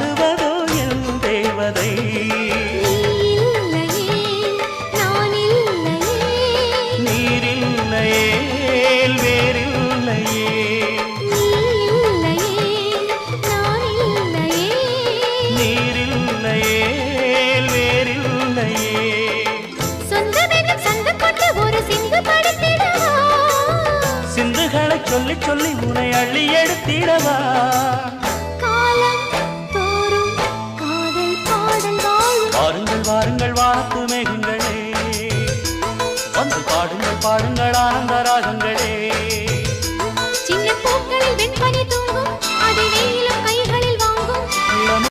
பாடுவதோ என் தேவதை. நீரில்லையே வேறில்லையே. நீரில்லையே வேறில்லையே. சிந்துகளை சொல்லி சொல்லி உன்னை அள்ளி எடுத்திடவா.